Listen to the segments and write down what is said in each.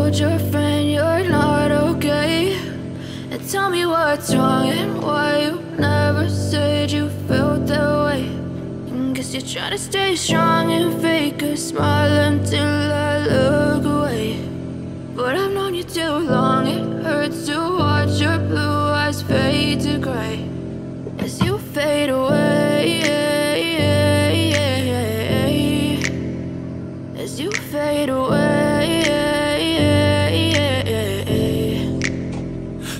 told your friend you're not okay, and tell me what's wrong and why you never said you felt that way. And guess you're trying to stay strong and fake a smile until I look away. But I've known you too long, it hurts to watch your blue eyes fade to gray as you fade away, as you fade away.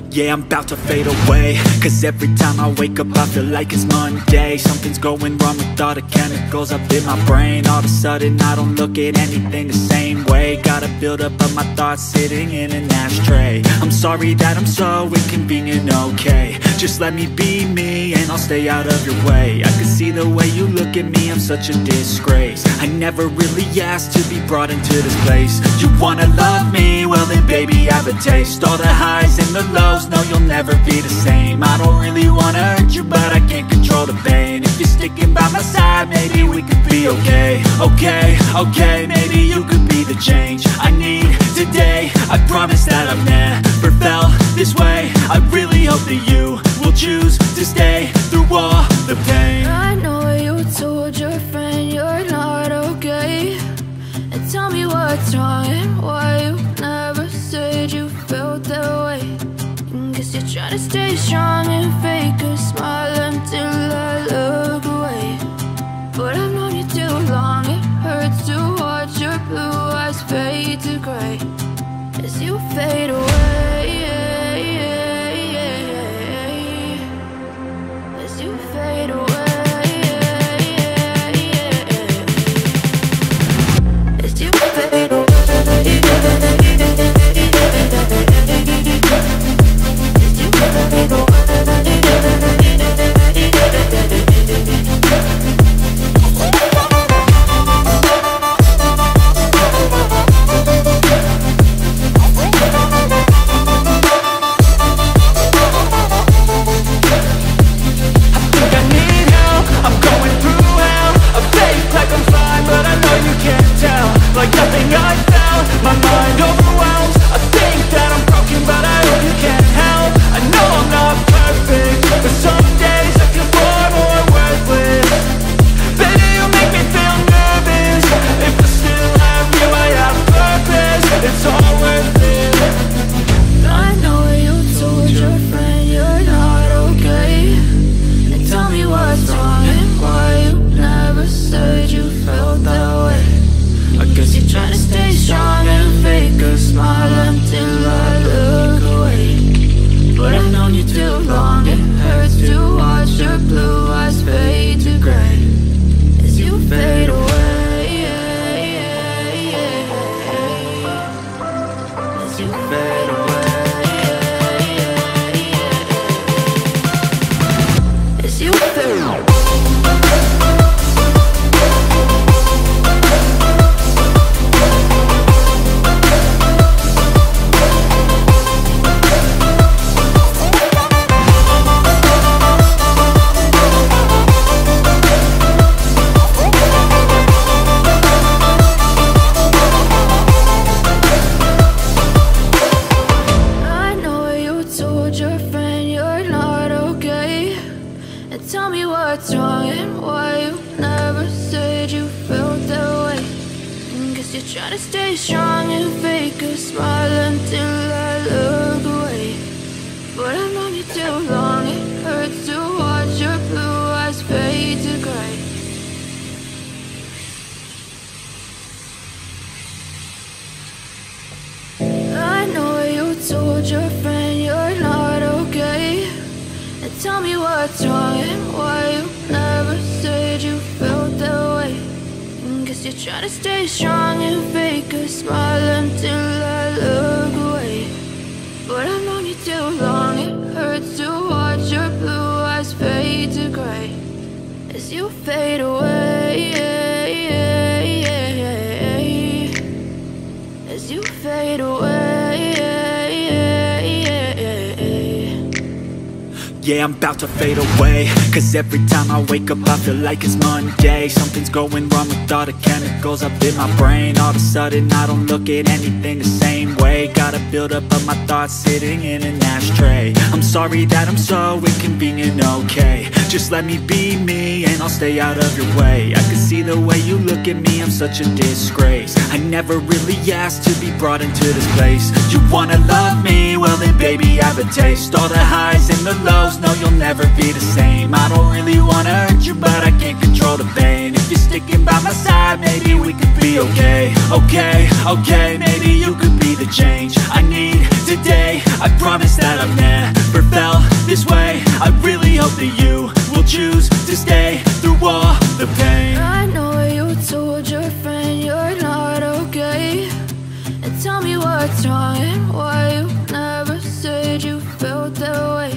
Yeah, I'm about to fade away, cause every time I wake up I feel like it's Monday. Something's going wrong with all the chemicals up in my brain. All of a sudden I don't look at anything the same way. Got a build up of my thoughts sitting in an ashtray. I'm sorry that I'm so inconvenient, okay. Just let me be me and I'll stay out of your way. I can see the way you look at me, I'm such a disgrace. I never really asked to be brought into this place. You wanna love me? Well then baby, have a taste. All the highs and the lows, no, you'll never be the same. I don't really wanna hurt you, but I can't control the pain. If you're sticking by my side, maybe we could be okay. Okay, maybe you could be the change I need today. I promise that I've never felt this way. I really hope that you will choose to stay through all the pain. I know you told your friend you're not okay, and tell me what's wrong and why you never said you felt that way. Guess you're trying to stay strong and fake a smile until I look away. But I've known you too long, it hurts to watch your blue eyes fade to gray as you fade away, as you fade away, as you fade away. Like nothing I found, my mind overwhelms. I think that I'm broken, but I hope you can't help. I know I'm not perfect, but some days I feel far more worthless. Baby, you make me feel nervous. If I still have you, I have purpose. It's all worth it. I know you told your friend you're not okay, and tell me what's wrong and why you never said you felt that way. I guess you're trying to stay strong and fake a smile until I look away. But I've known you too long, it hurts to watch your blue eyes fade to gray as you fade away, as you fade away, as you fade away. Tell me what's wrong and why you never said you felt that way. Guess you're trying to stay strong and fake a smile until I look away. But I've known you too long, it hurts to watch your blue eyes fade to gray. I know you told your friend you're not okay, and tell me what's wrong and why you never said you felt that way. Guess you're trying to stay strong and fake a smile until I look away. But I've known you too long, it hurts to watch your blue eyes fade to gray as you fade away, as you fade away. Yeah, I'm about to fade away, cause every time I wake up I feel like it's Monday. Something's going wrong with all the chemicals up in my brain. All of a sudden I don't look at anything the same way. Gotta build up of my thoughts sitting in an ashtray. I'm sorry that I'm so inconvenient, okay. Just let me be me and I'll stay out of your way. I can see the way you look at me, I'm such a disgrace. I never really asked to be brought into this place. You wanna love me? Well then baby, have a taste. All the highs and the lows, no, you'll never be the same. I don't really wanna hurt you, but I can't control the pain. If you're sticking by my side, maybe we could be okay. Okay, maybe you could be the change I need today. I promise that I've never felt this way. I really hope that you will choose to stay through all the pain. I know you told your friend you're not okay, and tell me what's wrong and why you never said you felt that way.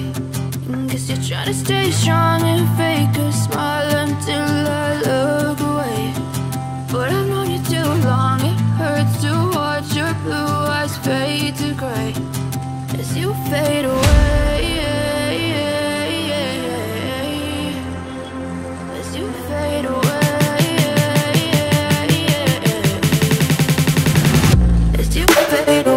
Guess you're trying to stay strong and fake a smile until I look away. But I've known you too long, it hurts to watch your blue eyes fade to gray as you fade away. As you fade away. As you fade away.